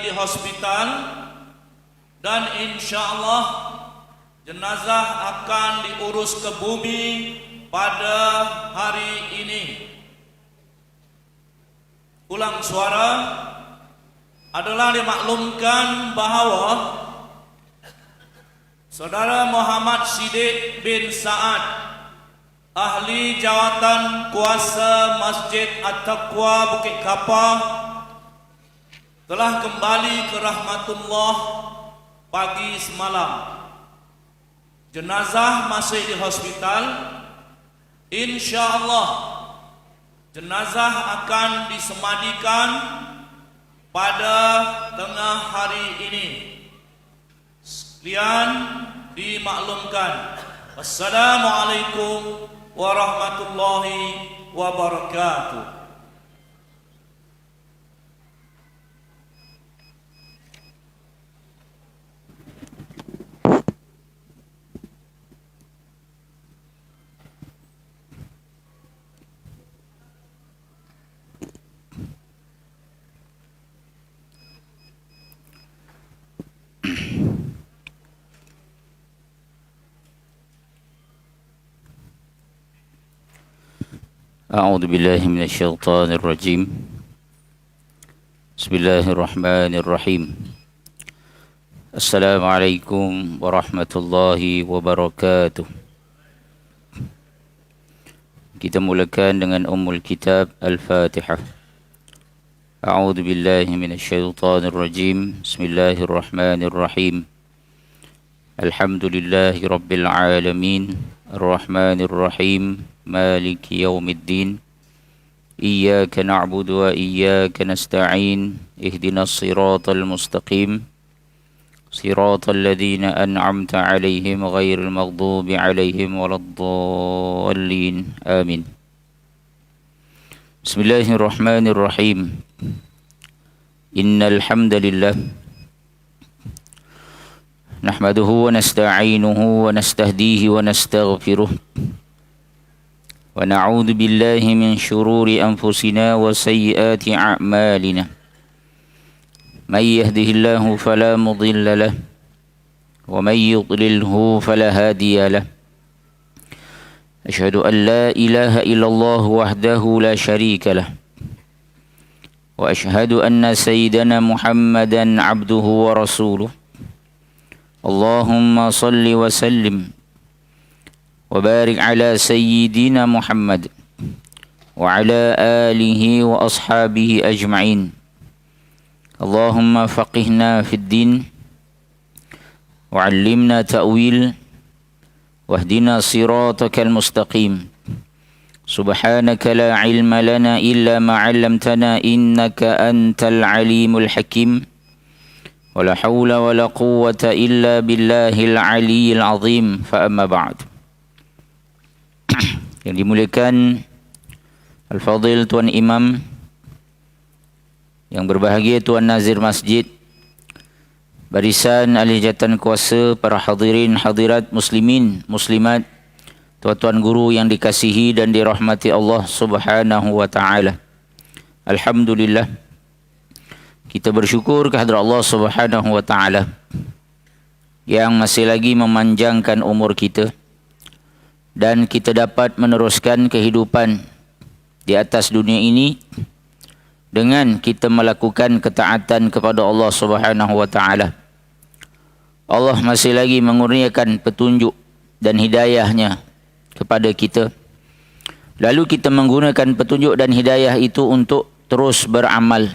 di hospital dan insyaallah jenazah akan diurus ke bumi pada hari ini. Ulang suara, adalah dimaklumkan bahawa Saudara Muhammad Siddiq bin Sa'ad, ahli jawatan kuasa Masjid At-Taqwa Bukit Kapar, telah kembali ke rahmatullah pagi semalam. Jenazah masih di hospital. InsyaAllah jenazah akan disemadikan pada tengah hari ini. Sekalian dimaklumkan. Wassalamualaikum warahmatullahi wabarakatuh. أعوذ بالله من الشيطان الرجيم. بسم الله الرحمن الرحيم. السلام عليكم ورحمة الله وبركاته. Kita mulakan dengan Ummul Kitab Al-Fatihah. أعوذ بالله من الشيطان الرجيم. بسم الله الرحمن الرحيم. الحمد لله رب العالمين الرحمن الرحيم مالك يوم الدين إياك نعبد وإياك نستعين اهدنا الصراط المستقيم صراط الذين أنعمت عليهم غير المغضوب عليهم ولا الضالين آمين. بسم الله الرحمن الرحيم. إن الحمد لله نحمده ونستعينه ونستهديه ونستغفره ونعوذ بالله من شرور أنفسنا وسيئات أعمالنا. من يهده الله فلا مضل له ومن يضلله فلا هادي له. أشهد أن لا إله إلا الله وحده لا شريك له وأشهد أن سيدنا محمدا عبده ورسوله. اللهم صل وسلم وبارك على سيدنا محمد وعلى آله وأصحابه أجمعين. اللهم فقهنا في الدين وعلمنا تأويل واهدنا صراطك المستقيم. سبحانك لا علم لنا إلا ما علمتنا إنك أنت العليم الحكيم. ولا حول ولا قوة إلا بالله العلي العظيم. فأما بعد. Yang dimuliakan Al-Fadhil Tuan Imam, yang berbahagia Tuan Nazir Masjid, barisan ahli jawatan kuasa, para hadirin hadirat muslimin muslimat, tuan-tuan guru yang dikasihi dan dirahmati Allah Subhanahu wa taala. Alhamdulillah, kita bersyukur kehadrat Allah Subhanahu wa taala yang masih lagi memanjangkan umur kita dan kita dapat meneruskan kehidupan di atas dunia ini dengan kita melakukan ketaatan kepada Allah Subhanahu wa taala. Allah masih lagi mengurniakan petunjuk dan hidayahnya kepada kita. Lalu kita menggunakan petunjuk dan hidayah itu untuk terus beramal.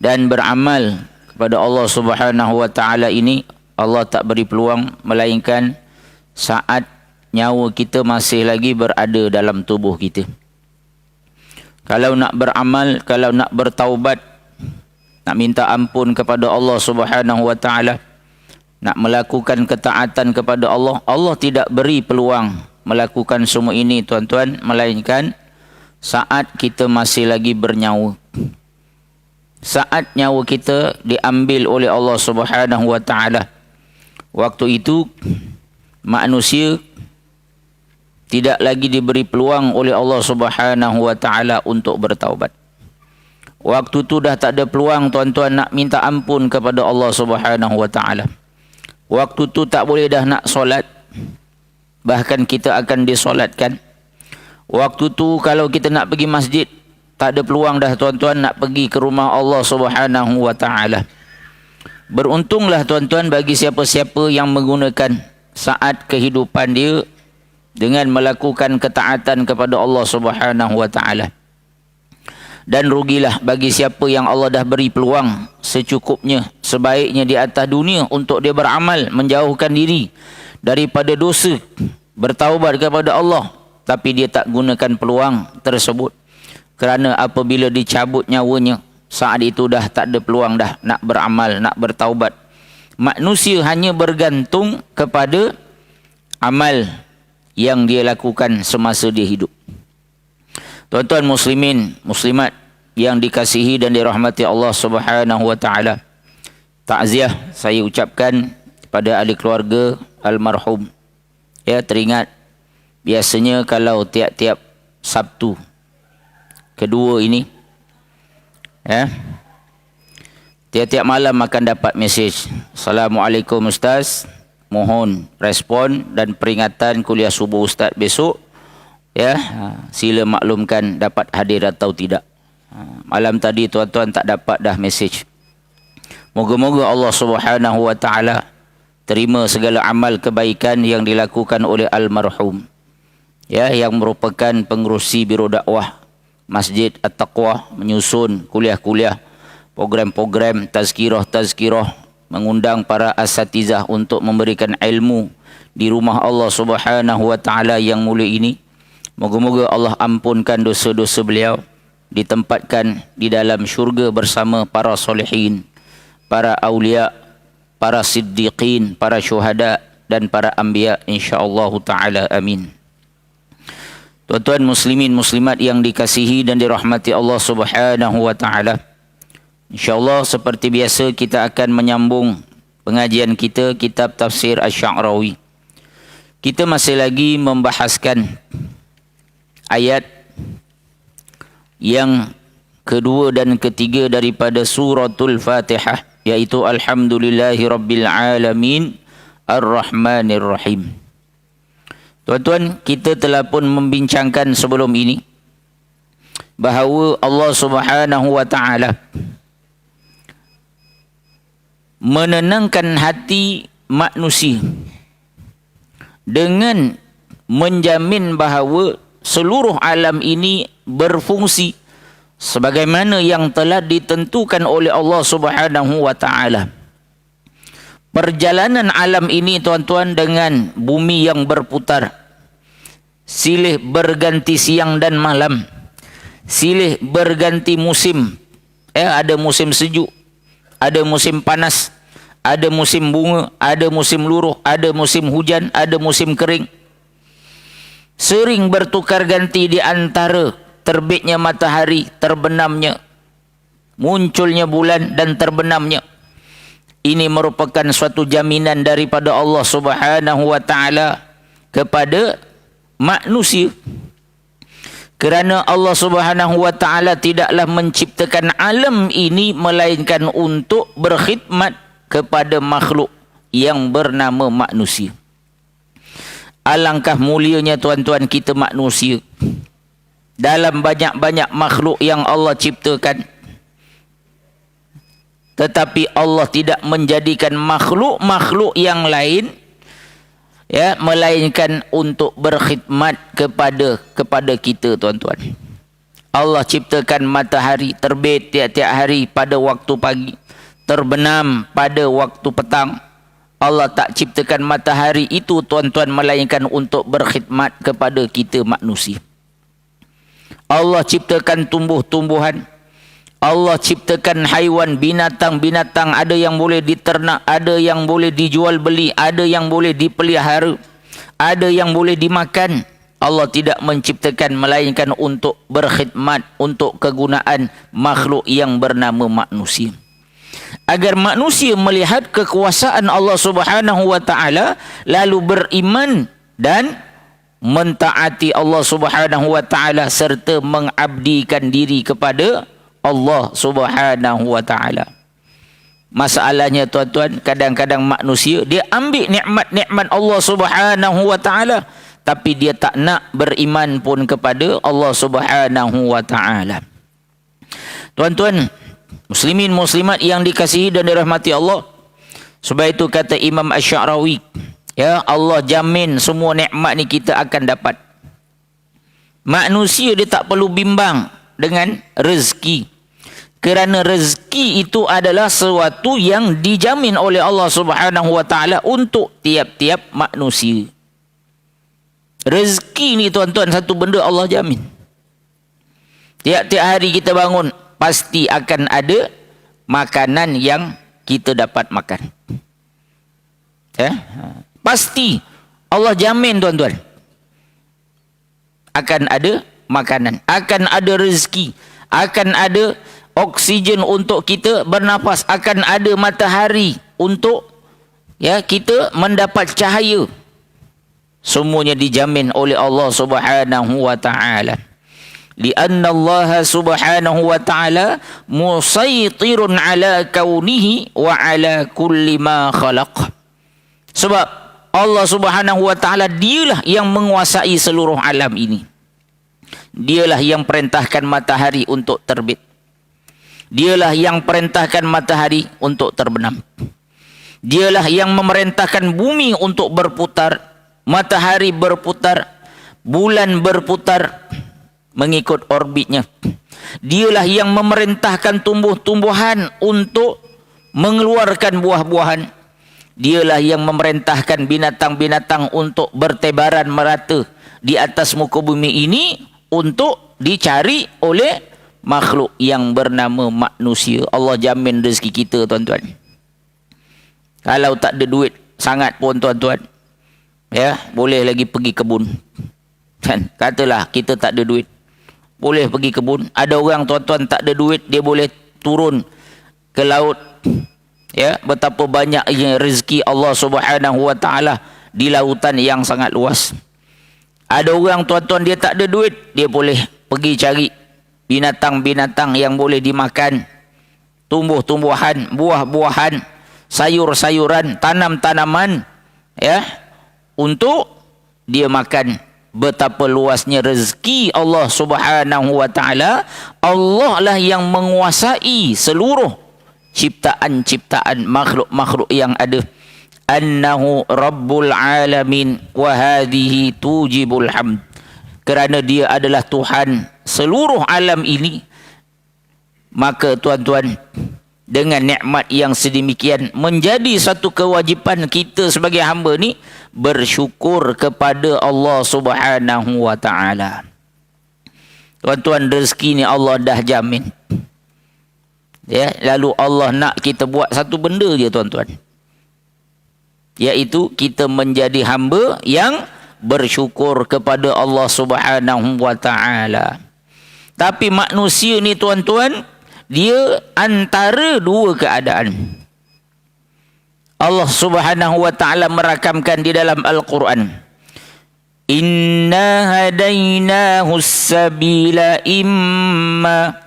Dan beramal kepada Allah Subhanahu wa taala ini Allah tak beri peluang melainkan saat nyawa kita masih lagi berada dalam tubuh kita. Kalau nak beramal, kalau nak bertaubat, nak minta ampun kepada Allah Subhanahu wa taala, nak melakukan ketaatan kepada Allah, Allah tidak beri peluang melakukan semua ini tuan-tuan, melainkan saat kita masih lagi bernyawa. Saat nyawa kita diambil oleh Allah Subhanahu wa taala. Waktu itu manusia tidak lagi diberi peluang oleh Allah Subhanahu wa taala untuk bertaubat. Waktu tu dah tak ada peluang tuan-tuan nak minta ampun kepada Allah Subhanahu wa taala. Waktu tu tak boleh dah nak solat. Bahkan kita akan disolatkan. Waktu tu kalau kita nak pergi masjid, tak ada peluang dah tuan-tuan nak pergi ke rumah Allah Subhanahu wa taala. Beruntunglah tuan-tuan bagi siapa-siapa yang menggunakan saat kehidupan dia dengan melakukan ketaatan kepada Allah Subhanahu wa taala. Dan rugilah bagi siapa yang Allah dah beri peluang secukupnya, sebaiknya di atas dunia untuk dia beramal, menjauhkan diri daripada dosa, bertaubat kepada Allah, tapi dia tak gunakan peluang tersebut. Kerana apabila dicabut nyawanya, saat itu dah tak ada peluang dah nak beramal, nak bertaubat. Manusia hanya bergantung kepada amal yang dia lakukan semasa dia hidup. Tuan-tuan muslimin, muslimat yang dikasihi dan dirahmati Allah Subhanahu wa taala. Takziah saya ucapkan kepada ahli keluarga almarhum. Ya, teringat biasanya kalau tiap-tiap Sabtu kedua ini, ya, tiap-tiap malam akan dapat mesej, Assalamualaikum Ustaz, mohon respon dan peringatan kuliah subuh Ustaz besok. Ya, sila maklumkan dapat hadir atau tidak. Malam tadi tuan-tuan tak dapat dah mesej. Moga-moga Allah Subhanahu wa taala terima segala amal kebaikan yang dilakukan oleh almarhum, ya, yang merupakan pengerusi biro dakwah Masjid At-Taqwa, menyusun kuliah-kuliah, program-program tazkirah, mengundang para asatizah untuk memberikan ilmu di rumah Allah Subhanahu wa taala yang mulia ini. Moga-moga Allah ampunkan dosa-dosa beliau, ditempatkan di dalam syurga bersama para solehin, para awliya, para siddiqin, para syuhada dan para anbiya insya-Allah taala, amin. Tuan-tuan muslimin muslimat yang dikasihi dan dirahmati Allah Subhanahu wa taala. Insya-Allah seperti biasa kita akan menyambung pengajian kita kitab tafsir Asy-Sya'rawi. Kita masih lagi membahaskan ayat yang kedua dan ketiga daripada suratul Fatihah, yaitu Alhamdulillahirabbil alamin Ar-Rahmanir Rahim. Tuan-tuan, kita telah pun membincangkan sebelum ini bahawa Allah Subhanahu wa taala menenangkan hati manusia dengan menjamin bahawa seluruh alam ini berfungsi sebagaimana yang telah ditentukan oleh Allah Subhanahu wa taala. Perjalanan alam ini tuan-tuan dengan bumi yang berputar, silih berganti siang dan malam, silih berganti musim. Ada musim sejuk, ada musim panas, ada musim bunga, ada musim luruh, ada musim hujan, ada musim kering. Sering bertukar ganti di antara terbitnya matahari, terbenamnya, munculnya bulan dan terbenamnya. Ini merupakan suatu jaminan daripada Allah Subhanahu wa taala kepada manusia. Kerana Allah Subhanahu wa taala tidaklah menciptakan alam ini melainkan untuk berkhidmat kepada makhluk yang bernama manusia. Alangkah mulianya tuan-tuan kita manusia dalam banyak-banyak makhluk yang Allah ciptakan. Tetapi Allah tidak menjadikan makhluk-makhluk yang lain, ya, melainkan untuk berkhidmat kepada kita tuan-tuan. Allah ciptakan matahari terbit tiap-tiap hari pada waktu pagi, terbenam pada waktu petang. Allah tak ciptakan matahari itu tuan-tuan melainkan untuk berkhidmat kepada kita manusia. Allah ciptakan tumbuh-tumbuhan, Allah ciptakan haiwan, binatang-binatang, ada yang boleh diternak, ada yang boleh dijual beli, ada yang boleh dipelihara, ada yang boleh dimakan. Allah tidak menciptakan melainkan untuk berkhidmat, untuk kegunaan makhluk yang bernama manusia. Agar manusia melihat kekuasaan Allah Subhanahu wa taala lalu beriman dan mentaati Allah Subhanahu wa taala serta mengabdikan diri kepada Allah Subhanahu wa ta'ala. Masalahnya tuan-tuan, kadang-kadang manusia dia ambil nikmat-nikmat Allah Subhanahu wa ta'ala, tapi dia tak nak beriman pun kepada Allah Subhanahu wa ta'ala. Tuan-tuan, muslimin muslimat yang dikasihi dan dirahmati Allah, sebab itu kata Imam Asy-Sya'rawi, ya, Allah jamin semua nikmat ni kita akan dapat. Manusia dia tak perlu bimbang dengan rezeki, kerana rezeki itu adalah sesuatu yang dijamin oleh Allah Subhanahu wa ta'ala untuk tiap-tiap manusia. Rezeki ni tuan-tuan satu benda Allah jamin. Tiap-tiap hari kita bangun pasti akan ada makanan yang kita dapat makan. Pasti Allah jamin tuan-tuan. Akan ada makanan, akan ada rezeki, akan ada oksigen untuk kita bernafas, akan ada matahari untuk kita mendapat cahaya. Semuanya dijamin oleh Allah Subhanahu wa ta'ala. Lianna Allah Subhanahu wa ta'ala musaytirun ala kaunihi wa ala kulli ma khalaq. Sebab Allah Subhanahu wa ta'ala dialah yang menguasai seluruh alam ini. Dialah yang perintahkan matahari untuk terbit. Dialah yang perintahkan matahari untuk terbenam. Dialah yang memerintahkan bumi untuk berputar, matahari berputar, bulan berputar mengikut orbitnya. Dialah yang memerintahkan tumbuh-tumbuhan untuk mengeluarkan buah-buahan. Dialah yang memerintahkan binatang-binatang untuk bertebaran merata di atas muka bumi ini untuk dicari oleh makhluk yang bernama manusia. Allah jamin rezeki kita tuan-tuan. Kalau tak ada duit sangat pun tuan-tuan, boleh lagi pergi kebun. Kan? Katalah kita tak ada duit, boleh pergi kebun. Ada orang tuan-tuan tak ada duit, dia boleh turun ke laut. Betapa banyaknya rezeki Allah Subhanahu wa ta'ala di lautan yang sangat luas. Ada orang tuan-tuan dia tak ada duit, dia boleh pergi cari binatang-binatang yang boleh dimakan, tumbuh-tumbuhan, buah-buahan, sayur-sayuran, tanam-tanaman, untuk dia makan. Betapa luasnya rezeki Allah Subhanahu wa ta'ala. Allah lah yang menguasai seluruh ciptaan-ciptaan makhluk-makhluk yang ada. Annahu rabbul alamin wa hadhihi tujibul hamd. Kerana dia adalah Tuhan seluruh alam ini, maka tuan-tuan, dengan nikmat yang sedemikian menjadi satu kewajipan kita sebagai hamba ni bersyukur kepada Allah Subhanahu wa ta'ala. Tuan-tuan, rezeki ni Allah dah jamin. Lalu Allah nak kita buat satu benda je tuan-tuan, iaitu kita menjadi hamba yang bersyukur kepada Allah Subhanahu wa ta'ala. Tapi manusia ni tuan-tuan, dia antara dua keadaan. Allah Subhanahu wa ta'ala merakamkan di dalam Al-Quran, inna hadainahu sabila imma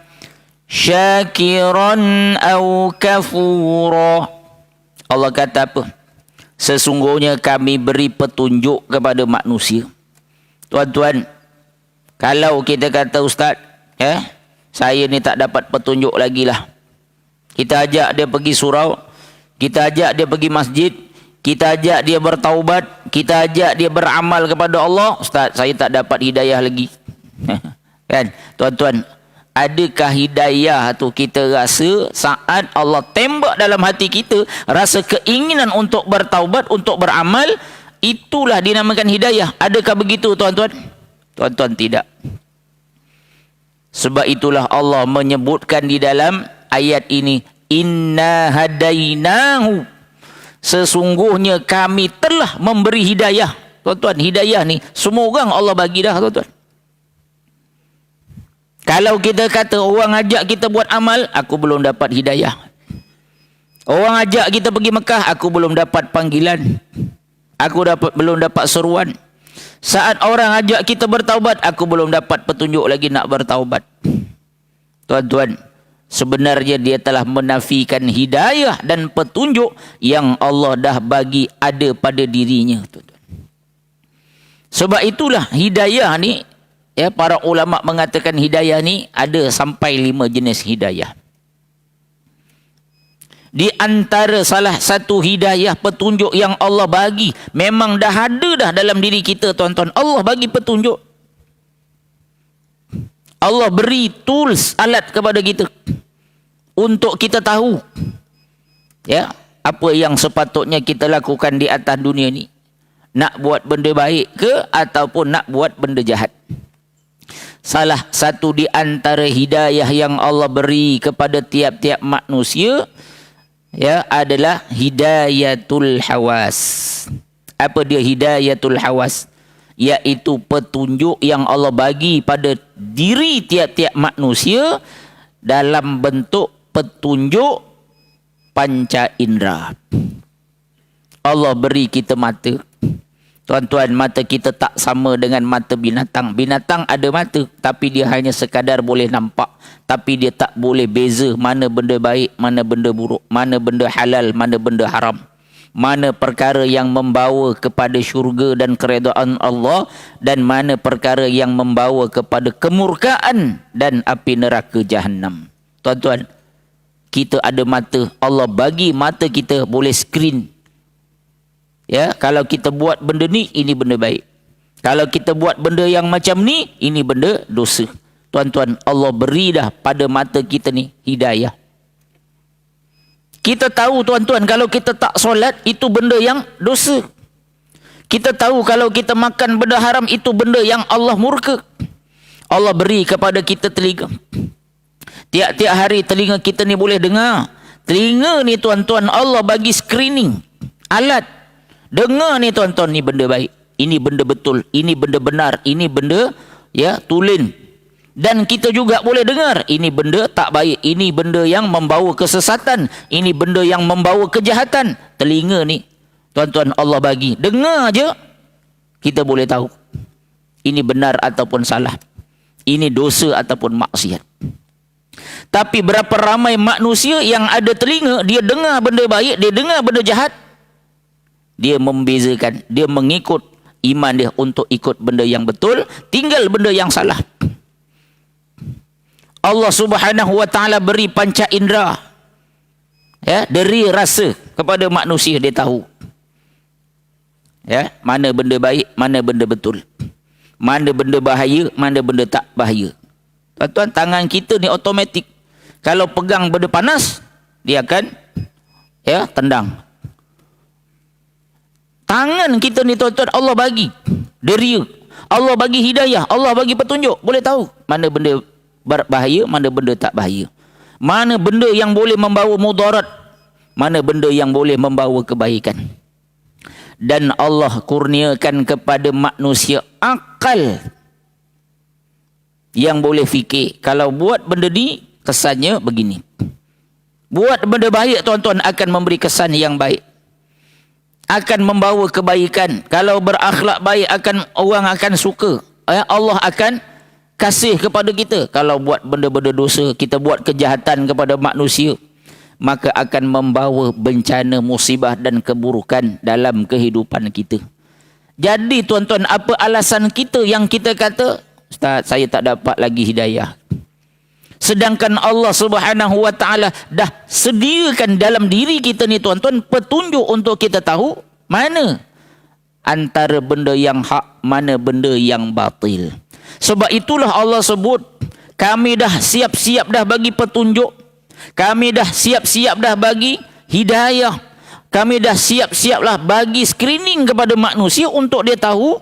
syakiran au kafura. Allah kata apa? Sesungguhnya kami beri petunjuk kepada manusia. Tuan-tuan, kalau kita kata ustaz, saya ni tak dapat petunjuk lagi lah. Kita ajak dia pergi surau, kita ajak dia pergi masjid, kita ajak dia bertaubat, kita ajak dia beramal kepada Allah. Ustaz, saya tak dapat hidayah lagi. Kan? Tuan-tuan, adakah hidayah tu kita rasa saat Allah tembak dalam hati kita rasa keinginan untuk bertaubat, untuk beramal, itulah dinamakan hidayah? Adakah begitu tuan-tuan? Tuan-tuan, tidak. Sebab itulah Allah menyebutkan di dalam ayat ini, inna hadainahu, sesungguhnya kami telah memberi hidayah. Tuan-tuan, hidayah ni semua orang Allah bagi dah tuan-tuan. Kalau kita kata orang ajak kita buat amal, aku belum dapat hidayah. Orang ajak kita pergi Mekah, aku belum dapat panggilan. Aku belum dapat seruan. Saat orang ajak kita bertaubat, aku belum dapat petunjuk lagi nak bertaubat. Tuan-tuan, sebenarnya dia telah menafikan hidayah dan petunjuk yang Allah dah bagi ada pada dirinya. Sebab itulah hidayah ni, ya, para ulama mengatakan hidayah ni ada sampai 5 jenis hidayah. Di antara salah satu hidayah petunjuk yang Allah bagi, memang dah ada dah dalam diri kita, tuan-tuan. Allah bagi petunjuk. Allah beri tools, alat kepada kita untuk kita tahu, ya, apa yang sepatutnya kita lakukan di atas dunia ni. Nak buat benda baik ke ataupun nak buat benda jahat. Salah satu di antara hidayah yang Allah beri kepada tiap-tiap manusia, ya, adalah hidayatul hawas. Apa dia hidayatul hawas? Iaitu petunjuk yang Allah bagi pada diri tiap-tiap manusia dalam bentuk petunjuk panca indera. Allah beri kita mata. Tuan-tuan, mata kita tak sama dengan mata binatang. Binatang ada mata, tapi dia hanya sekadar boleh nampak. Tapi dia tak boleh beza mana benda baik, mana benda buruk, mana benda halal, mana benda haram. Mana perkara yang membawa kepada syurga dan keredaan Allah, dan mana perkara yang membawa kepada kemurkaan dan api neraka Jahannam. Tuan-tuan, kita ada mata. Allah bagi mata kita boleh screen. Ya, kalau kita buat benda ni, ini benda baik. Kalau kita buat benda yang macam ni, ini benda dosa. Tuan-tuan, Allah beri dah pada mata kita ni hidayah. Kita tahu, tuan-tuan, kalau kita tak solat, itu benda yang dosa. Kita tahu kalau kita makan benda haram, itu benda yang Allah murka. Allah beri kepada kita telinga. Tiap-tiap hari telinga kita ni boleh dengar. Telinga ni, tuan-tuan, Allah bagi screening, alat. Dengar ni, tuan-tuan, ni benda baik. Ini benda betul. Ini benda benar. Ini benda, ya, tulen. Dan kita juga boleh dengar, ini benda tak baik. Ini benda yang membawa kesesatan. Ini benda yang membawa kejahatan. Telinga ni, tuan-tuan, Allah bagi. Dengar je, kita boleh tahu. Ini benar ataupun salah. Ini dosa ataupun maksiat. Tapi berapa ramai manusia yang ada telinga, dia dengar benda baik, dia dengar benda jahat. Dia membezakan, dia mengikut iman dia untuk ikut benda yang betul, tinggal benda yang salah. Allah Subhanahu wa taala beri panca indera, ya, deri rasa kepada manusia. Dia tahu, ya, mana benda baik, mana benda betul, mana benda bahaya, mana benda tak bahaya. Tuan-tuan, tangan kita ni automatik. Kalau pegang benda panas, dia akan, ya, tendang. Tangan kita ni, tuan-tuan, Allah bagi deria, Allah bagi hidayah, Allah bagi petunjuk. Boleh tahu mana benda berbahaya, mana benda tak bahaya. Mana benda yang boleh membawa mudarat, mana benda yang boleh membawa kebaikan. Dan Allah kurniakan kepada manusia akal yang boleh fikir. Kalau buat benda ni, kesannya begini. Buat benda baik, tuan-tuan, akan memberi kesan yang baik, akan membawa kebaikan. Kalau berakhlak baik, orang akan suka. Allah akan kasih kepada kita. Kalau buat benda-benda dosa, kita buat kejahatan kepada manusia, maka akan membawa bencana, musibah dan keburukan dalam kehidupan kita. Jadi, tuan-tuan, apa alasan kita yang kita kata, Ustaz, saya tak dapat lagi hidayah? Sedangkan Allah Subhanahu wa taala dah sediakan dalam diri kita ni, tuan-tuan, petunjuk untuk kita tahu mana antara benda yang hak, mana benda yang batil. Sebab itulah Allah sebut, kami dah siap-siap dah bagi petunjuk, kami dah siap-siap dah bagi hidayah, kami dah siap-siap lah bagi screening kepada manusia untuk dia tahu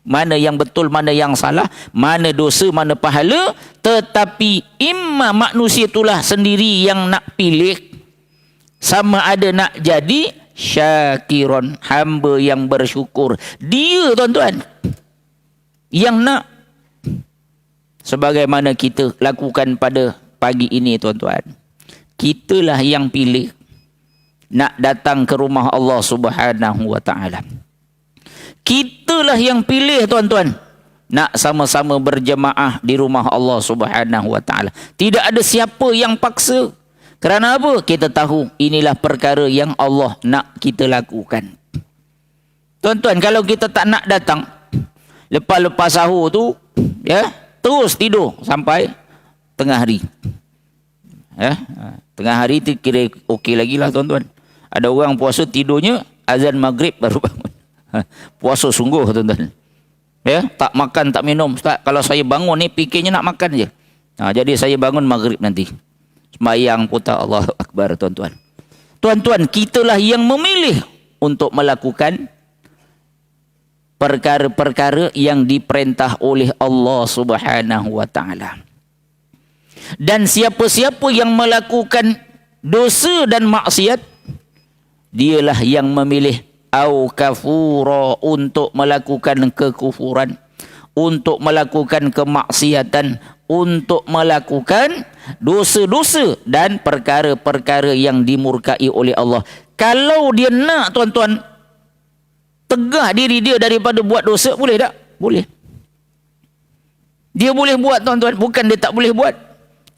mana yang betul, mana yang salah, mana dosa, mana pahala. Tetapi imma manusia itulah sendiri yang nak pilih, sama ada nak jadi syakiron, hamba yang bersyukur. Dia, tuan-tuan, yang nak. Sebagaimana kita lakukan pada pagi ini, tuan-tuan, kitalah yang pilih nak datang ke rumah Allah Subhanahu wa taala. Kitalah yang pilih, tuan-tuan, nak sama-sama berjemaah di rumah Allah Subhanahu wa taala. Tidak ada siapa yang paksa. Kerana apa? Kita tahu inilah perkara yang Allah nak kita lakukan. Tuan-tuan, kalau kita tak nak datang lepas-lepas sahur tu, ya, terus tidur sampai tengah hari. Ya, tengah hari tu kira okey lagi lah tuan-tuan. Ada orang puasa tidurnya azan maghrib baru bangun. Puasa sungguh tuan-tuan. Ya, tak makan tak minum. Ustaz, kalau saya bangun ni fikirnya nak makan je. Jadi saya bangun maghrib nanti. Sembahyang putar Allahu Akbar tuan-tuan. Tuan-tuan, kitalah yang memilih untuk melakukan perkara-perkara yang diperintah oleh Allah Subhanahu wa taala. Dan siapa-siapa yang melakukan dosa dan maksiat, dialah yang memilih au kafura, untuk melakukan kekufuran, untuk melakukan kemaksiatan, untuk melakukan dosa-dosa dan perkara-perkara yang dimurkai oleh Allah. Kalau dia nak tuan-tuan tegah diri dia daripada buat dosa, boleh tak? Boleh. Dia boleh buat tuan-tuan, bukan dia tak boleh buat.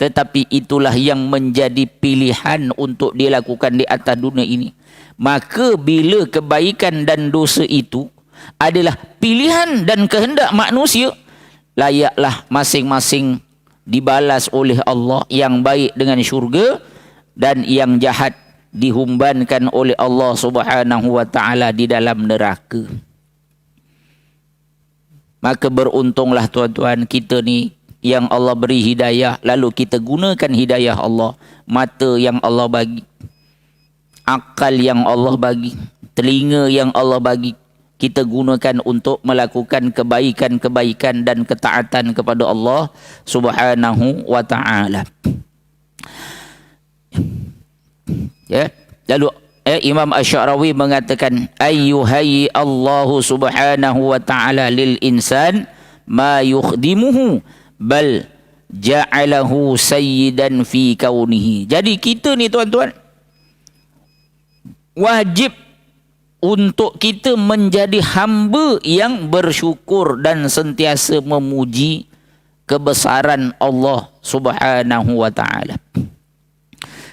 Tetapi itulah yang menjadi pilihan untuk dilakukan di atas dunia ini. Maka bila kebaikan dan dosa itu adalah pilihan dan kehendak manusia, layaklah masing-masing dibalas oleh Allah, yang baik dengan syurga dan yang jahat dihumbankan oleh Allah Subhanahu wa taala di dalam neraka. Maka beruntunglah tuan-tuan kita ni yang Allah beri hidayah, lalu kita gunakan hidayah Allah, mata yang Allah bagi, akal yang Allah bagi, telinga yang Allah bagi, kita gunakan untuk melakukan kebaikan-kebaikan dan ketaatan kepada Allah Subhanahu wa taala. Ya, lalu Imam Asy-Sya'rawi mengatakan, ayyuhayyi Allahu Subhanahu wa taala lil insan ma yukhdimuhu bal ja'alahu sayyidan fi kaunihi. Jadi kita ni tuan-tuan wajib untuk kita menjadi hamba yang bersyukur dan sentiasa memuji kebesaran Allah Subhanahu wa taala.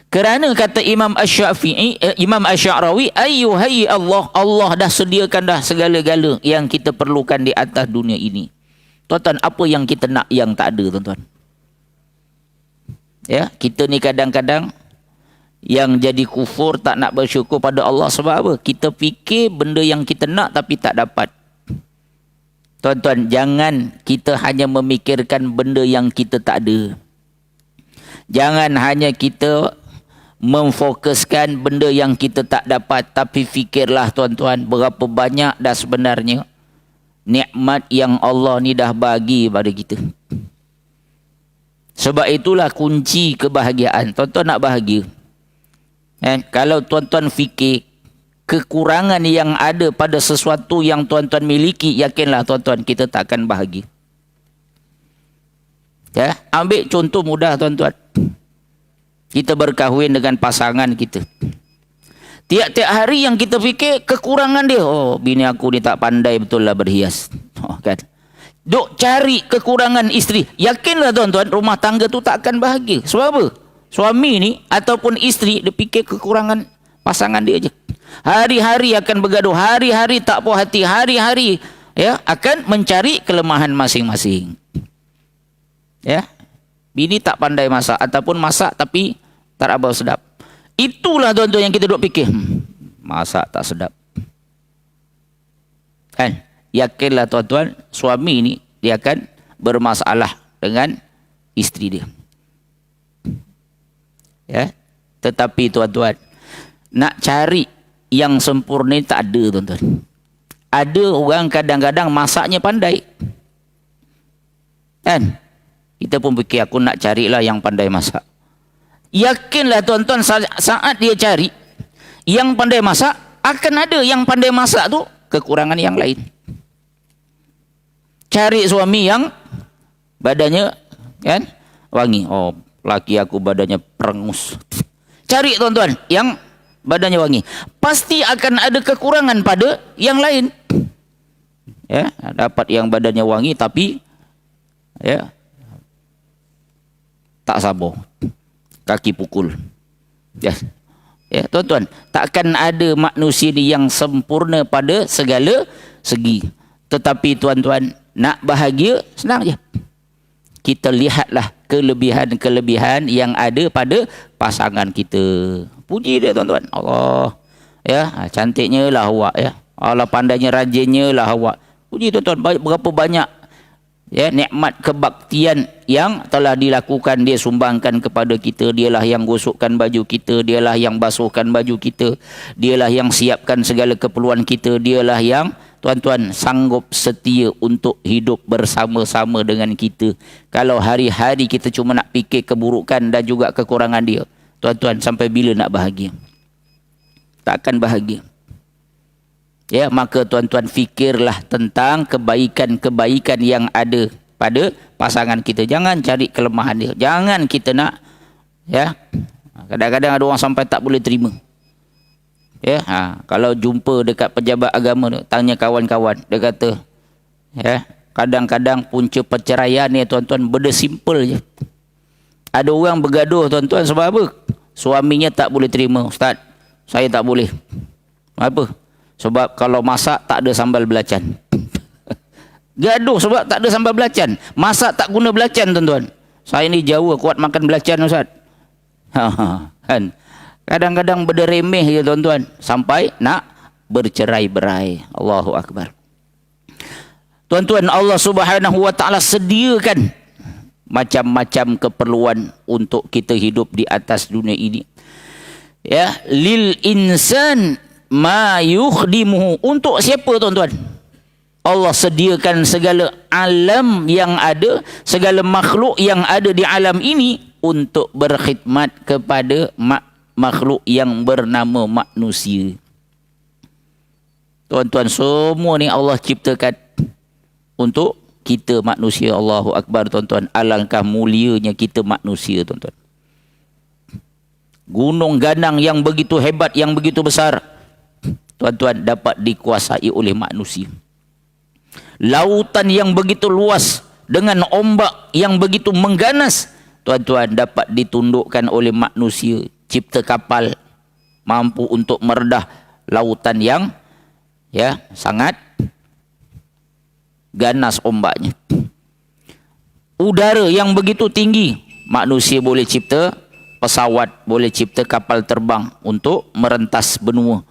Kerana kata Imam Asy-Sya'rawi, ayyuhai Allah, Allah dah sediakan dah segala-gala yang kita perlukan di atas dunia ini. Tuan-tuan, apa yang kita nak yang tak ada tuan-tuan? Ya, kita ni kadang-kadang yang jadi kufur, tak nak bersyukur pada Allah sebab apa? Kita fikir benda yang kita nak tapi tak dapat. Tuan-tuan, jangan kita hanya memikirkan benda yang kita tak ada. Jangan hanya kita memfokuskan benda yang kita tak dapat, tapi fikirlah tuan-tuan, berapa banyak dah sebenarnya nikmat yang Allah ni dah bagi pada kita. Sebab itulah kunci kebahagiaan. Tuan-tuan nak bahagia, kalau tuan-tuan fikir kekurangan yang ada pada sesuatu yang tuan-tuan miliki, yakinlah tuan-tuan, kita tak akan bahagia. Ya, ambil contoh mudah tuan-tuan. Kita berkahwin dengan pasangan kita. Tiap-tiap hari yang kita fikir kekurangan dia. Oh, bini aku ni tak pandai betul lah berhias. Kan? Duk cari kekurangan isteri. Yakinlah tuan-tuan, rumah tangga tu tak akan bahagia. Sebab apa? Suami ni ataupun isteri, dia fikir kekurangan pasangan dia je. Hari-hari akan bergaduh, hari-hari tak puas hati, hari-hari ya akan mencari kelemahan masing-masing. Ya. Bini tak pandai masak ataupun masak tapi tak apa sedap. Itulah tuan-tuan yang kita duk fikir. Masak tak sedap. Kan? Yakinlah tuan-tuan, suami ni dia akan bermasalah dengan isteri dia. Ya. Tetapi tuan-tuan, nak cari yang sempurna tak ada tuan-tuan. Ada orang kadang-kadang masaknya pandai. Kan? Kita pun fikir aku nak carilah yang pandai masak. Yakinlah tuan-tuan, saat dia cari yang pandai masak, akan ada yang pandai masak tu kekurangan yang lain. Cari suami yang badannya kan wangi. Oh, laki aku badannya perengus. Cari tuan-tuan yang badannya wangi. Pasti akan ada kekurangan pada yang lain. Ya, dapat yang badannya wangi tapi ya tak sabar. Kaki pukul. Ya. Ya, tuan-tuan, takkan ada manusia yang sempurna pada segala segi. Tetapi tuan-tuan, nak bahagia senang je. Kita lihatlah kelebihan-kelebihan yang ada pada pasangan kita. Puji dia tuan-tuan. Allah. Ya, cantiknya lah awak ya. Allah, pandainya rajinnya lah awak. Puji tuan-tuan, berapa banyak ya nikmat kebaktian yang telah dilakukan, dia sumbangkan kepada kita. Dialah yang gosokkan baju kita, dialah yang basuhkan baju kita, dialah yang siapkan segala keperluan kita, dialah yang tuan-tuan sanggup setia untuk hidup bersama-sama dengan kita. Kalau hari-hari kita cuma nak fikir keburukan dan juga kekurangan dia, tuan-tuan, sampai bila nak bahagia? Takkan bahagia. Ya, maka tuan-tuan fikirlah tentang kebaikan-kebaikan yang ada pada pasangan kita. Jangan cari kelemahan dia. Jangan kita nak, ya. Kadang-kadang ada orang sampai tak boleh terima. Ya, kalau jumpa dekat pejabat agama tu, tanya kawan-kawan, dia kata, ya, kadang-kadang punca perceraian ni tuan-tuan benda simple je. Ada orang bergaduh tuan-tuan sebab apa? Suaminya tak boleh terima. Ustaz, saya tak boleh. Apa? Sebab kalau masak tak ada sambal belacan. Gaduh sebab tak ada sambal belacan. Masak tak guna belacan tuan-tuan. Saya ni Jawa kuat makan belacan Ustaz. Kan? Kadang-kadang benda remeh je tuan-tuan. Sampai nak bercerai-berai. Allahu Akbar. Tuan-tuan, Allah Subhanahu Wa Ta'ala sediakan macam-macam keperluan untuk kita hidup di atas dunia ini. Ya, lil insan ma yukhdimuhu. Untuk siapa tuan-tuan? Allah sediakan segala alam yang ada, segala makhluk yang ada di alam ini untuk berkhidmat kepada makhluk yang bernama manusia. Tuan-tuan, semua ni Allah ciptakan untuk kita manusia. Allahu Akbar tuan-tuan. Alangkah mulianya kita manusia tuan-tuan. Gunung ganang yang begitu hebat, yang begitu besar, tuan-tuan, dapat dikuasai oleh manusia. Lautan yang begitu luas dengan ombak yang begitu mengganas, tuan-tuan, dapat ditundukkan oleh manusia. Cipta kapal mampu untuk meredah lautan yang ya sangat ganas ombaknya. Udara yang begitu tinggi, manusia boleh cipta pesawat, boleh cipta kapal terbang untuk merentas benua.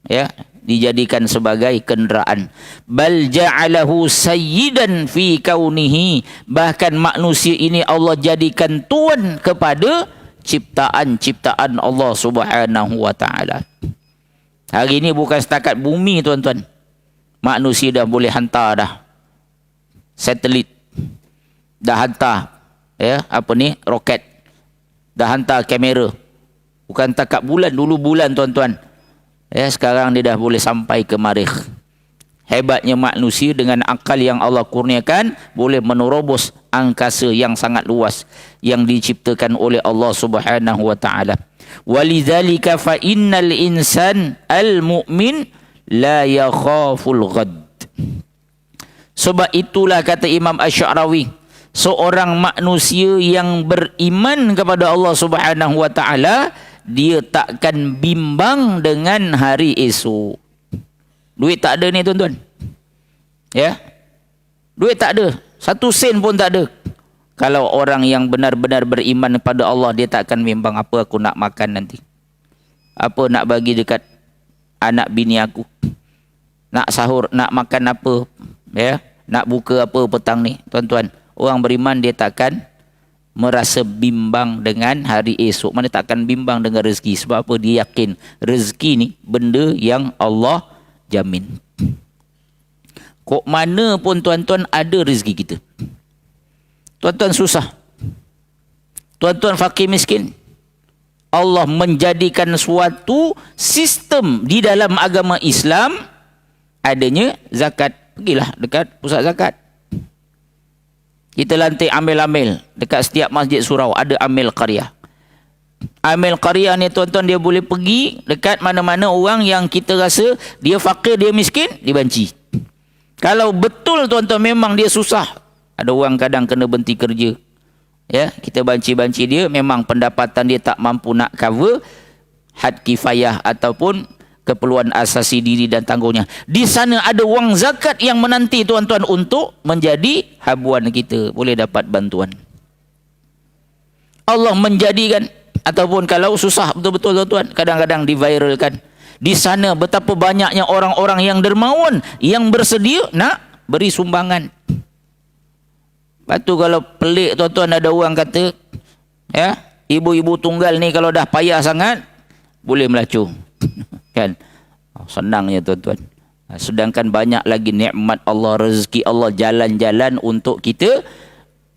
Ya, dijadikan sebagai kenderaan. Bal ja'alahu sayyidan fi kaunihi. Bahkan manusia ini Allah jadikan tuan kepada ciptaan-ciptaan Allah Subhanahu Wa Ta'ala. Hari ini bukan setakat bumi tuan-tuan. Manusia dah boleh hantar dah satelit. Dah hantar ya, apa ni, roket. Dah hantar kamera. Bukan takat bulan, dulu bulan tuan-tuan. Ya, sekarang dia dah boleh sampai ke Marikh. Hebatnya manusia dengan akal yang Allah kurniakan boleh menerobos angkasa yang sangat luas yang diciptakan oleh Allah Subhanahu Wa Ta'ala. Walidzalika fa innal insan al-mu'min la yakhaful ghad. Sebab itulah kata Imam Asy'arawi, seorang manusia yang beriman kepada Allah Subhanahu Wa Ta'ala, dia takkan bimbang dengan hari esok. Duit tak ada ni tuan-tuan. Ya. Duit tak ada. 1 sen pun tak ada. Kalau orang yang benar-benar beriman kepada Allah, dia takkan bimbang apa aku nak makan nanti. Apa nak bagi dekat anak bini aku. Nak sahur, nak makan apa. Ya. Nak buka apa petang ni. Tuan-tuan, orang beriman dia takkan merasa bimbang dengan hari esok. Mana takkan bimbang dengan rezeki. Sebab apa? Dia yakin rezeki ni benda yang Allah jamin. Kok mana pun tuan-tuan ada rezeki kita. Tuan-tuan susah, tuan-tuan fakir miskin, Allah menjadikan suatu sistem di dalam agama Islam adanya zakat. Pergilah dekat pusat zakat. Kita lantik amil-amil dekat setiap masjid surau ada amil qaryah. Amil qaryah ni tuan-tuan, dia boleh pergi dekat mana-mana orang yang kita rasa dia fakir, dia miskin, dibanci. Kalau betul tuan-tuan memang dia susah, ada orang kadang kena berhenti kerja, ya, kita banci-banci dia, memang pendapatan dia tak mampu nak cover had kifayah ataupun keperluan asasi diri dan tanggungnya. Di sana ada wang zakat yang menanti tuan-tuan untuk menjadi habuan kita, boleh dapat bantuan. Allah menjadikan, ataupun kalau susah betul-betul tuan-tuan, kadang-kadang diviralkan. Di sana betapa banyaknya orang-orang yang dermawan, yang bersedia nak beri sumbangan. Lepas tu kalau pelik tuan-tuan, ada orang kata, ya, ibu-ibu tunggal ni kalau dah payah sangat, boleh melacur. Kan? Senangnya tuan-tuan. Sedangkan banyak lagi nikmat Allah, rezeki Allah, jalan-jalan untuk kita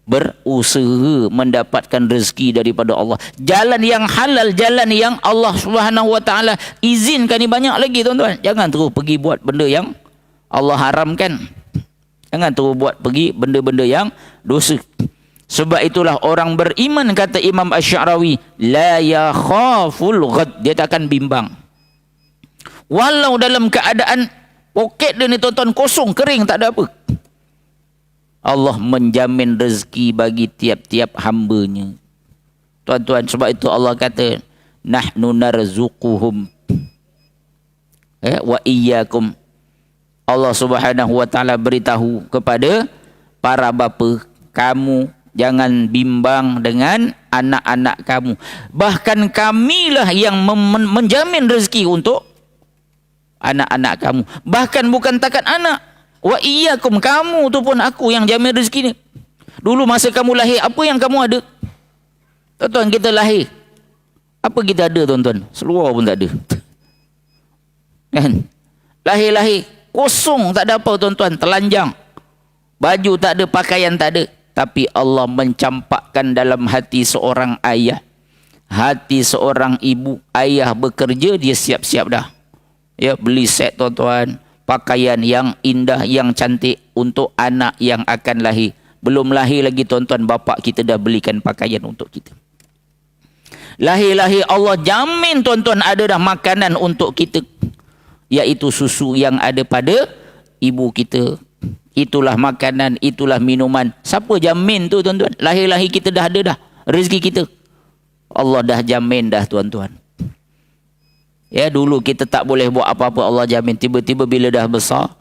berusaha mendapatkan rezeki daripada Allah. Jalan yang halal, jalan yang Allah Subhanahu wa taala izinkan ni banyak lagi tuan-tuan. Jangan terus pergi buat benda yang Allah haramkan. Jangan terus pergi benda-benda yang dosa. Sebab itulah orang beriman, kata Imam Asy-Sya'rawi, la yakhaful ghad, dia tak akan bimbang. Walau dalam keadaan poket dia ni tuan-tuan kosong, kering, tak ada apa, Allah menjamin rezeki bagi tiap-tiap hambanya. Tuan-tuan, sebab itu Allah kata, nahnu narzuquhum wa iyyakum. Allah Subhanahu wa taala beritahu kepada para bapa, kamu jangan bimbang dengan anak-anak kamu. Bahkan kamilah yang menjamin rezeki untuk anak-anak kamu. Bahkan bukan takat anak, wa iyyakum, kamu tu pun aku yang jamin rezeki ni. Dulu masa kamu lahir, apa yang kamu ada? Tuan-tuan, kita lahir, apa kita ada tuan-tuan? Seluar pun tak ada. Kan? Lahir-lahir kosong, tak ada apa tuan-tuan, telanjang. Baju tak ada, pakaian tak ada. Tapi Allah mencampakkan dalam hati seorang ayah, hati seorang ibu. Ayah bekerja, dia siap-siap dah, ya, beli set tuan-tuan, pakaian yang indah, yang cantik untuk anak yang akan lahir. Belum lahir lagi tuan-tuan, bapak kita dah belikan pakaian untuk kita. Lahir-lahir Allah jamin tuan-tuan ada dah makanan untuk kita, iaitu susu yang ada pada ibu kita. Itulah makanan, itulah minuman. Siapa jamin tu tuan-tuan? Lahir-lahir kita dah ada dah rezeki kita. Allah dah jamin dah tuan-tuan. Ya, dulu kita tak boleh buat apa-apa, Allah jamin. Tiba-tiba bila dah besar,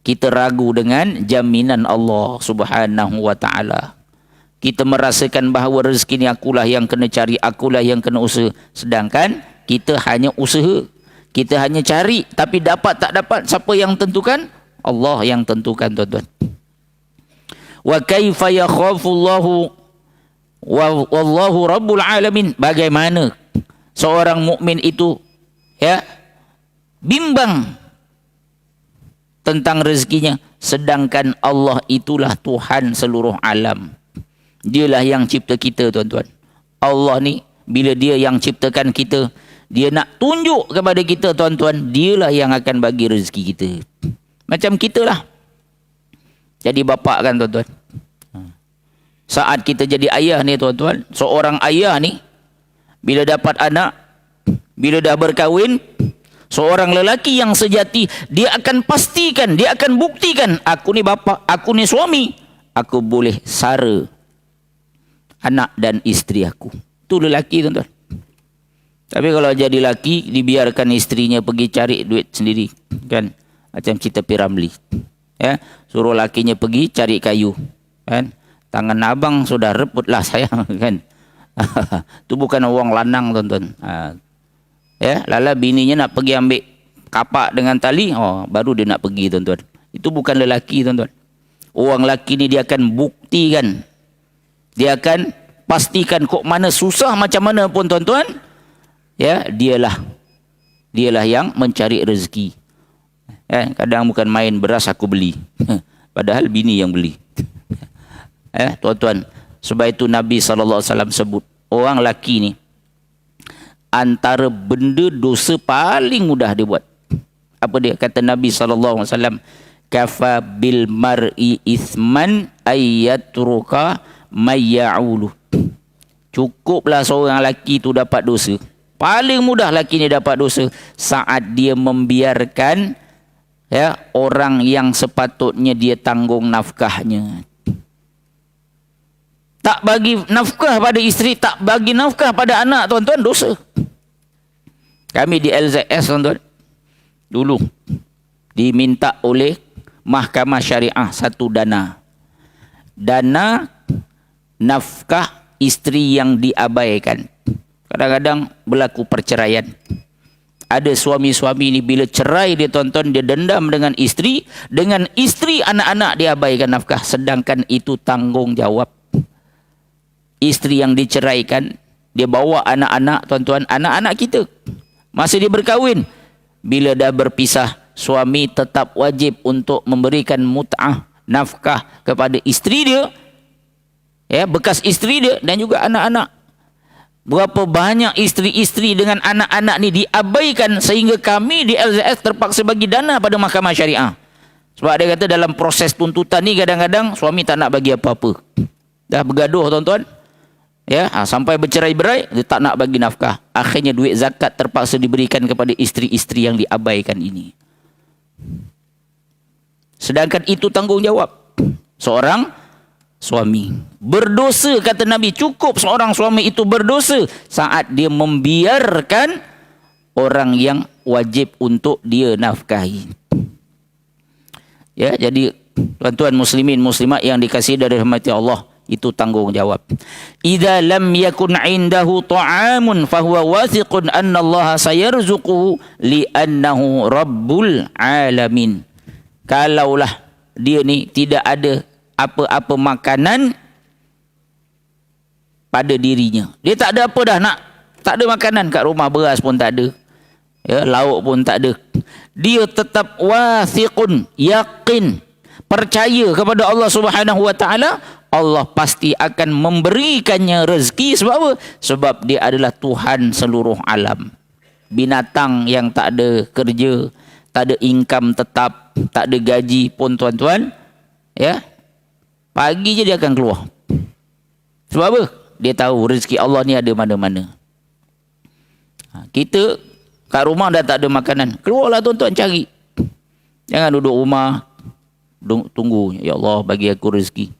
kita ragu dengan jaminan Allah Subhanahu wa taala. Kita merasakan bahawa rezeki ni akulah yang kena cari, akulah yang kena usaha. Sedangkan kita hanya usaha, kita hanya cari, tapi dapat tak dapat, siapa yang tentukan? Allah yang tentukan tuan-tuan. Wa kaifa yakhafullahu wallahu rabbul alamin. Bagaimana seorang mukmin itu, ya, bimbang tentang rezekinya, sedangkan Allah itulah Tuhan seluruh alam. Dialah yang cipta kita tuan-tuan. Allah ni bila dia yang ciptakan kita, dia nak tunjuk kepada kita tuan-tuan, dialah yang akan bagi rezeki kita. Macam kita lah jadi bapa kan tuan-tuan. Saat kita jadi ayah ni tuan-tuan, seorang ayah ni bila dapat anak, bila dah berkahwin, seorang lelaki yang sejati, dia akan pastikan, dia akan buktikan, aku ni bapa, aku ni suami, aku boleh sara anak dan isteri aku. Itu lelaki tuan-tuan. Tapi kalau jadi lelaki, dibiarkan istrinya pergi cari duit sendiri, kan? Macam cerita Piramli, ya, suruh lakinya pergi cari kayu, kan? Tangan abang sudah rebutlah sayang, kan? Itu bukan orang lanang tuan-tuan. Ya, lala bininya nak pergi ambil kapak dengan tali, baru dia nak pergi tuan-tuan. Itu bukan lelaki tuan-tuan. Orang lelaki ni dia akan buktikan, dia akan pastikan, kok mana susah macam mana pun tuan-tuan, ya, dialah yang mencari rezeki. Kadang bukan main beras aku beli, padahal bini yang beli. Tuan-tuan, sebab itu Nabi SAW sebut, orang lelaki ni antara benda dosa paling mudah dia buat. Apa dia? Kata Nabi SAW, kafa bil mar'i ithman ayyatruka mayya'ulu. Cukuplah seorang lelaki tu dapat dosa. Paling mudah lelaki ni dapat dosa saat dia membiarkan, ya, orang yang sepatutnya dia tanggung nafkahnya. Tak bagi nafkah pada isteri, tak bagi nafkah pada anak, tuan-tuan, dosa. Kami di LZS, tuan-tuan, dulu diminta oleh Mahkamah Syariah satu dana nafkah isteri yang diabaikan. Kadang-kadang berlaku perceraian. Ada suami-suami ni bila cerai dia, tuan-tuan, dia dendam dengan isteri anak-anak dia abaikan nafkah, sedangkan itu tanggungjawab isteri yang diceraikan. Dia bawa anak-anak, tuan-tuan, anak-anak kita masa dia berkahwin, bila dah berpisah, suami tetap wajib untuk memberikan mut'ah, nafkah kepada isteri dia, ya, bekas isteri dia dan juga anak-anak. Berapa banyak isteri-isteri dengan anak-anak ni diabaikan sehingga kami di LZS terpaksa bagi dana pada Mahkamah Syariah. Sebab dia kata dalam proses tuntutan ni kadang-kadang suami tak nak bagi apa-apa. Dah bergaduh, tuan-tuan, ya, sampai bercerai-berai, dia tak nak bagi nafkah. Akhirnya duit zakat terpaksa diberikan kepada isteri-isteri yang diabaikan ini. Sedangkan itu tanggungjawab seorang suami. Berdosa, kata Nabi, cukup seorang suami itu berdosa saat dia membiarkan orang yang wajib untuk dia nafkahi. Ya, jadi tuan-tuan muslimin muslimat yang dikasihi dari rahmati Allah, itu tanggungjawab. Idza lam yakun indahu ta'amun fahuwa wathiqun anna Allah sayarzuquhu li'annahu rabbul alamin. Kalaulah dia ni tidak ada apa-apa makanan pada dirinya, dia tak ada apa dah nak, tak ada makanan kat rumah, beras pun tak ada, ya, lauk pun tak ada, dia tetap wathiqun, yakin, percaya kepada Allah Subhanahu wa taala, Allah pasti akan memberikannya rezeki. Sebab apa? Sebab dia adalah Tuhan seluruh alam. Binatang yang tak ada kerja, tak ada income tetap, tak ada gaji pun, tuan-tuan, ya, pagi je dia akan keluar. Sebab apa? Dia tahu rezeki Allah ni ada mana-mana. Kita kat rumah dah tak ada makanan, keluarlah, tuan-tuan, cari. Jangan duduk rumah tunggu, ya Allah bagi aku rezeki.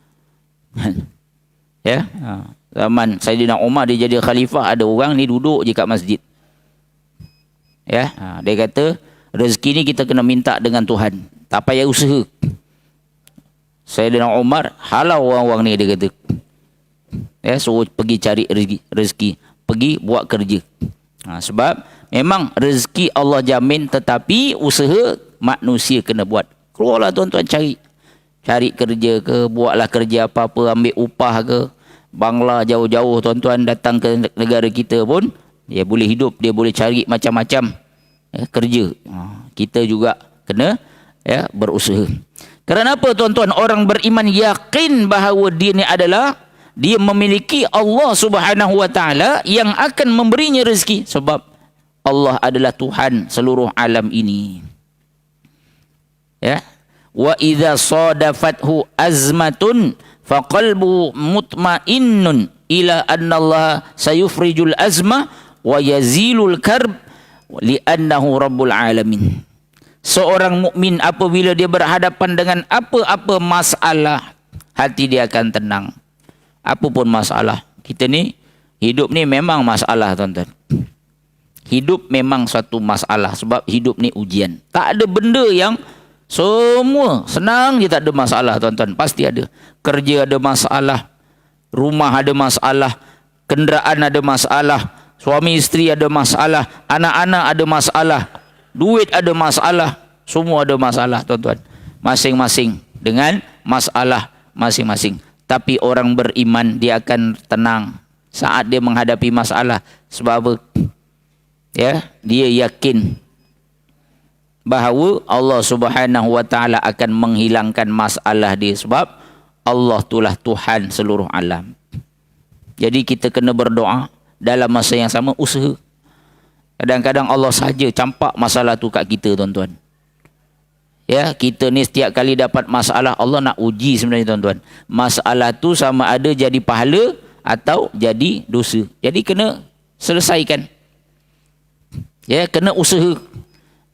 Ya, zaman Saidina Umar dia jadi khalifah, ada orang ni duduk je kat masjid. Ya, dia kata rezeki ni kita kena minta dengan Tuhan, tak payah usaha. Saidina Umar halau orang-orang ni, dia kata, ya, suruh pergi cari rezeki, pergi buat kerja. Sebab memang rezeki Allah jamin, tetapi usaha manusia kena buat. Keluarlah, tuan-tuan, cari kerja ke, buatlah kerja apa-apa, ambil upah ke, bangla jauh-jauh, tuan-tuan, datang ke negara kita pun dia boleh hidup, dia boleh cari macam-macam, ya, kerja. Kita juga kena, ya, berusaha. Kerana apa, tuan-tuan? Orang beriman yakin bahawa dia ni adalah, dia memiliki Allah Subhanahu wa taala yang akan memberinya rezeki, sebab Allah adalah Tuhan seluruh alam ini. Ya, wa idza sadafathu azmatun faqalbuhu mutmainnun ila anna Allah sayufrijul azma wa yazilul karb li'annahu rabbul alamin. Seorang mukmin apabila dia berhadapan dengan apa-apa masalah, hati dia akan tenang. Apa pun masalah, kita ni hidup ni memang masalah, tuan-tuan. Hidup memang suatu masalah, sebab hidup ni ujian. Tak ada benda yang semua senang je, tak ada masalah, tuan-tuan. Pasti ada. Kerja ada masalah, rumah ada masalah, kenderaan ada masalah, suami isteri ada masalah, anak-anak ada masalah, duit ada masalah, semua ada masalah, tuan-tuan. Masing-masing dengan masalah masing-masing. Tapi orang beriman dia akan tenang saat dia menghadapi masalah. Sebab apa? Ya, dia yakin bahawa Allah Subhanahu wa taala akan menghilangkan masalah dia, sebab Allah itulah Tuhan seluruh alam. Jadi kita kena berdoa, dalam masa yang sama usaha. Kadang-kadang Allah saja campak masalah tu kat kita, tuan-tuan. Ya, kita ni setiap kali dapat masalah, Allah nak uji sebenarnya, tuan-tuan. Masalah tu sama ada jadi pahala atau jadi dosa. Jadi kena selesaikan. Ya, kena usaha.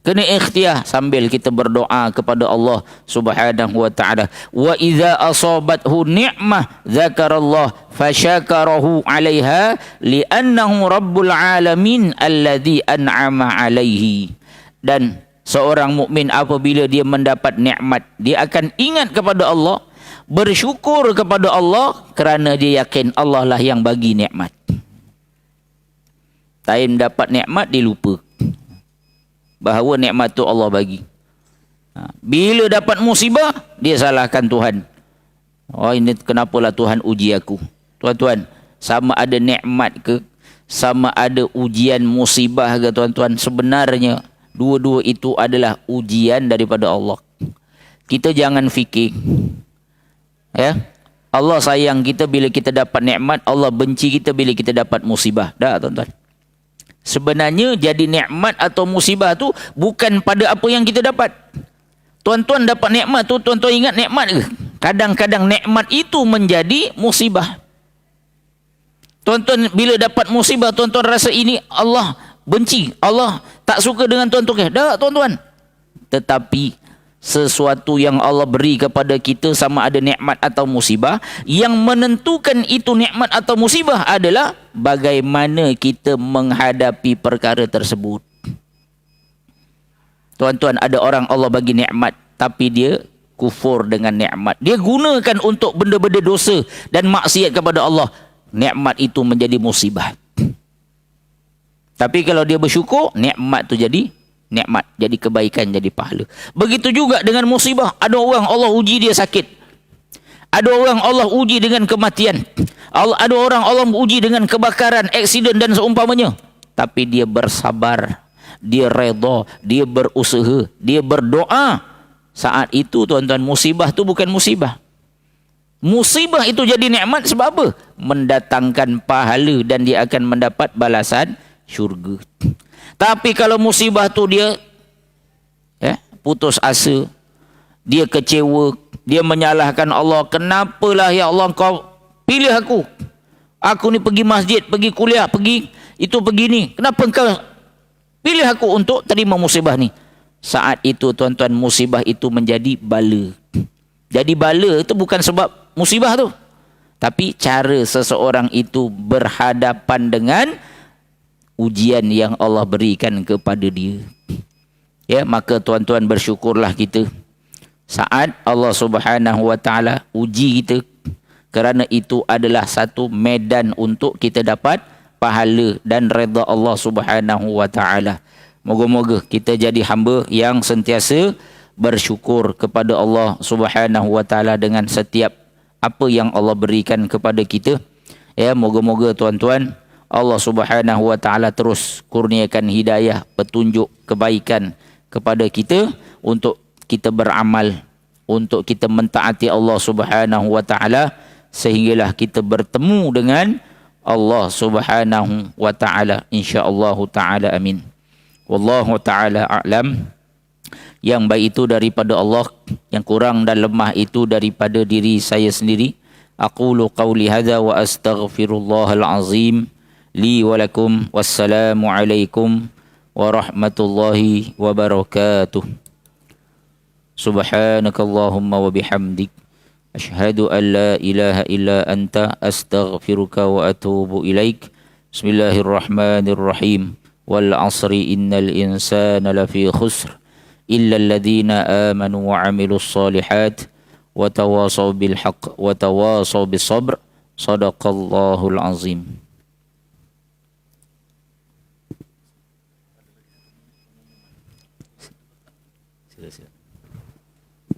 Kena ikhtiar sambil kita berdoa kepada Allah Subhanahu wa taala. Wa idza asabathu ni'mah dzakarallah fasyakarahu 'alaiha li'annahu rabbul alamin alladzi an'ama 'alaihi. Dan seorang mukmin apabila dia mendapat nikmat, dia akan ingat kepada Allah, bersyukur kepada Allah kerana dia yakin Allah lah yang bagi nikmat. Time dapat nikmat dia lupa bahawa nikmat tu Allah bagi. Bila dapat musibah, dia salahkan Tuhan. Oh, ini kenapalah Tuhan uji aku. Tuan-tuan, sama ada nikmat ke, sama ada ujian musibah ke tuan-tuan, sebenarnya dua-dua itu adalah ujian daripada Allah. Kita jangan fikir, ya, Allah sayang kita bila kita dapat nikmat, Allah benci kita bila kita dapat musibah. Dah tuan-tuan. Sebenarnya jadi nikmat atau musibah tu bukan pada apa yang kita dapat. Tuan-tuan dapat nikmat tu, tuan-tuan ingat nikmat ke? Kadang-kadang nikmat itu menjadi musibah. Tuan-tuan bila dapat musibah, tuan-tuan rasa ini Allah benci, Allah tak suka dengan tuan-tuan. Dah tuan-tuan. Tetapi sesuatu yang Allah beri kepada kita sama ada nikmat atau musibah, yang menentukan itu nikmat atau musibah adalah bagaimana kita menghadapi perkara tersebut. Tuan-tuan, ada orang Allah bagi nikmat tapi dia kufur dengan nikmat. Dia gunakan untuk benda-benda dosa dan maksiat kepada Allah. Nikmat itu menjadi musibah. Tapi kalau dia bersyukur, nikmat tu jadi nikmat, jadi kebaikan, jadi pahala. Begitu juga dengan musibah. Ada orang Allah uji dia sakit. Ada orang Allah uji dengan kematian. Ada orang Allah uji dengan kebakaran, aksiden dan seumpamanya. Tapi dia bersabar, dia redha, dia berusaha, dia berdoa. Saat itu tuan-tuan, musibah tu bukan musibah. Musibah itu jadi nikmat sebab apa? Mendatangkan pahala dan dia akan mendapat balasan syurga. Tapi kalau musibah tu dia putus asa, dia kecewa, dia menyalahkan Allah. Kenapalah ya Allah kau pilih aku? Aku ni pergi masjid, pergi kuliah, pergi itu, pergi ni. Kenapa engkau pilih aku untuk terima musibah ni? Saat itu tuan-tuan, musibah itu menjadi bala. Jadi bala itu bukan sebab musibah tu, tapi cara seseorang itu berhadapan dengan ujian yang Allah berikan kepada dia. Ya, maka tuan-tuan bersyukurlah kita saat Allah Subhanahu wa taala uji kita, kerana itu adalah satu medan untuk kita dapat pahala dan redha Allah Subhanahu wa taala. Moga-moga kita jadi hamba yang sentiasa bersyukur kepada Allah Subhanahu wa taala dengan setiap apa yang Allah berikan kepada kita. Ya, moga-moga tuan-tuan Allah Subhanahu wa taala terus kurniakan hidayah, petunjuk, kebaikan kepada kita untuk kita beramal, untuk kita mentaati Allah Subhanahu wa taala sehinggalah kita bertemu dengan Allah Subhanahu wa taala insya-Allah taala. Amin. Wallahu taala a'lam. Yang baik itu daripada Allah, yang kurang dan lemah itu daripada diri saya sendiri. Aqulu qawli hadza wa astaghfirullahal azim li wa lakum. Wassalamu alaikum warahmatullahi wabarakatuh. Subhanakallahumma wa bihamdik asyhadu an la ilaha illa anta astaghfiruka wa atubu ilaik. Bismillahirrahmanirrahim. Wal 'asri innal insana lafi khusr illa alladhina amanu wa 'amilus solihat wa tawasaw bil haqq wa tawasaw bis sabr. Shadaqallahul azim. Sila.